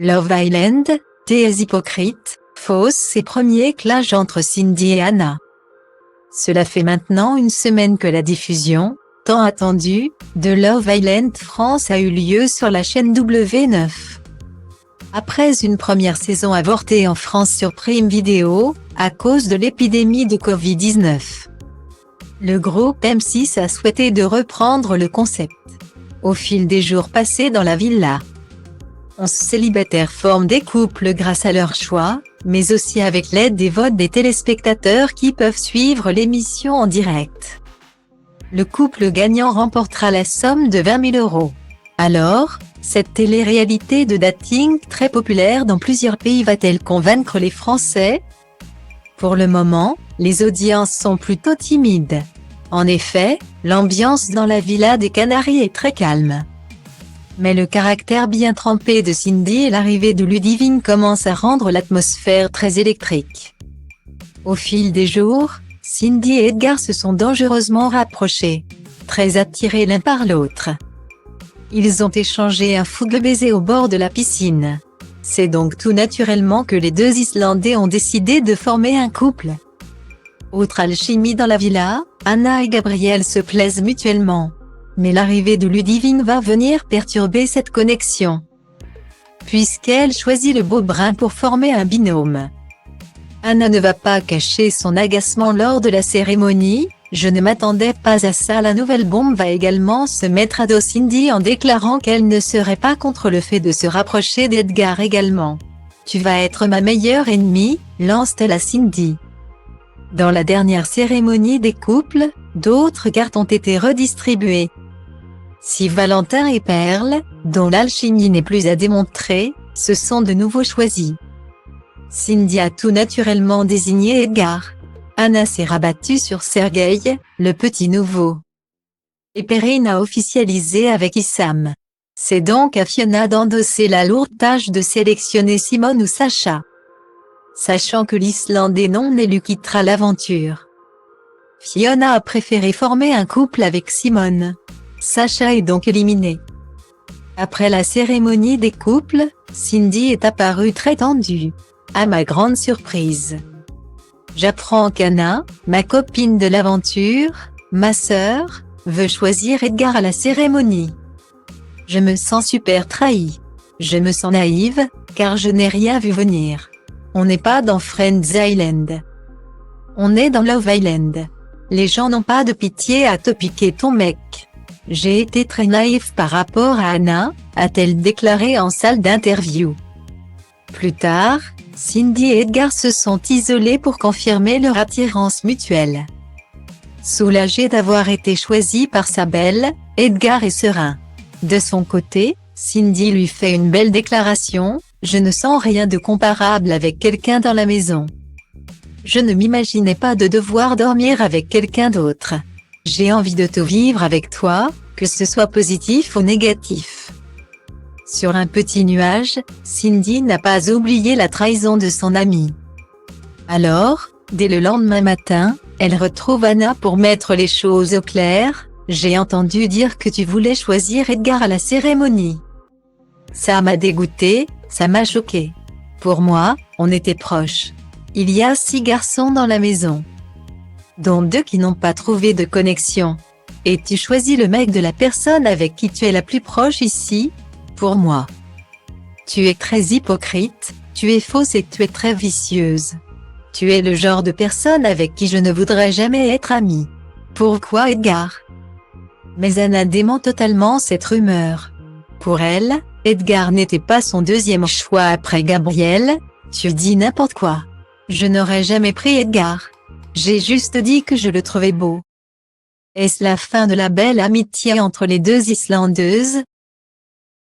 Love Island, t'es hypocrite, fausse et premier clash entre Cindy et Hannah. Cela fait maintenant une semaine que la diffusion, tant attendue, de Love Island France a eu lieu sur la chaîne W9. Après une première saison avortée en France sur Prime Video, à cause de l'épidémie de Covid-19. Le groupe M6 a souhaité de reprendre le concept. Au fil des jours passés dans la villa, 11 célibataires forment des couples grâce à leur choix, mais aussi avec l'aide des votes des téléspectateurs qui peuvent suivre l'émission en direct. Le couple gagnant remportera la somme de 20 000 €. Alors, cette télé-réalité de dating très populaire dans plusieurs pays va-t-elle convaincre les Français? Pour le moment, les audiences sont plutôt timides. En effet, l'ambiance dans la villa des Canaries est très calme. Mais le caractère bien trempé de Cindy et l'arrivée de Ludivine commencent à rendre l'atmosphère très électrique. Au fil des jours, Cindy et Edgar se sont dangereusement rapprochés, très attirés l'un par l'autre. Ils ont échangé un fougueux baiser au bord de la piscine. C'est donc tout naturellement que les deux Islandais ont décidé de former un couple. Autre alchimie dans la villa, Hannah et Gabriel se plaisent mutuellement. Mais l'arrivée de Ludivine va venir perturber cette connexion, puisqu'elle choisit le beau brun pour former un binôme. Hannah ne va pas cacher son agacement lors de la cérémonie. « Je ne m'attendais pas à ça ». La nouvelle bombe va également se mettre à dos Cindy en déclarant qu'elle ne serait pas contre le fait de se rapprocher d'Edgar également. « Tu vas être ma meilleure ennemie », lance-t-elle à Cindy. Dans la dernière cérémonie des couples, d'autres cartes ont été redistribuées. Si Valentin et Perle, dont l'alchimie n'est plus à démontrer, se sont de nouveau choisis. Cindy a tout naturellement désigné Edgar. Hannah s'est rabattue sur Sergueï, le petit nouveau. Et Perrine a officialisé avec Issam. C'est donc à Fiona d'endosser la lourde tâche de sélectionner Simone ou Sacha. Sachant que l'Islandais non élu quittera l'aventure, Fiona a préféré former un couple avec Simone. Sacha est donc éliminé. Après la cérémonie des couples, Cindy est apparue très tendue. À ma grande surprise, j'apprends qu'Hannah, ma copine de l'aventure, ma sœur, veut choisir Edgar à la cérémonie. Je me sens super trahie. Je me sens naïve, car je n'ai rien vu venir. On n'est pas dans Friends Island. On est dans Love Island. Les gens n'ont pas de pitié à te piquer ton mec. J'ai été très naïf par rapport à Hannah, a-t-elle déclaré en salle d'interview. Plus tard, Cindy et Edgar se sont isolés pour confirmer leur attirance mutuelle. Soulagé d'avoir été choisi par sa belle, Edgar est serein. De son côté, Cindy lui fait une belle déclaration: « Je ne sens rien de comparable avec quelqu'un dans la maison. Je ne m'imaginais pas de devoir dormir avec quelqu'un d'autre. J'ai envie de tout vivre avec toi, que ce soit positif ou négatif. » Sur un petit nuage, Cindy n'a pas oublié la trahison de son ami. Alors, dès le lendemain matin, elle retrouve Hannah pour mettre les choses au clair. « J'ai entendu dire que tu voulais choisir Edgar à la cérémonie. Ça m'a dégoûté, ça m'a choqué. Pour moi, on était proches. Il y a 6 garçons dans la maison, dont 2 qui n'ont pas trouvé de connexion. Et tu choisis le mec de la personne avec qui tu es la plus proche ici. Pour moi, tu es très hypocrite, tu es fausse et tu es très vicieuse. Tu es le genre de personne avec qui je ne voudrais jamais être amie. Pourquoi Edgar ?» Mais Hannah dément totalement cette rumeur. Pour elle, Edgar n'était pas son deuxième choix après Gabriel. « Tu dis n'importe quoi. Je n'aurais jamais pris Edgar. J'ai juste dit que je le trouvais beau. » Est-ce la fin de la belle amitié entre les deux Islandeuses?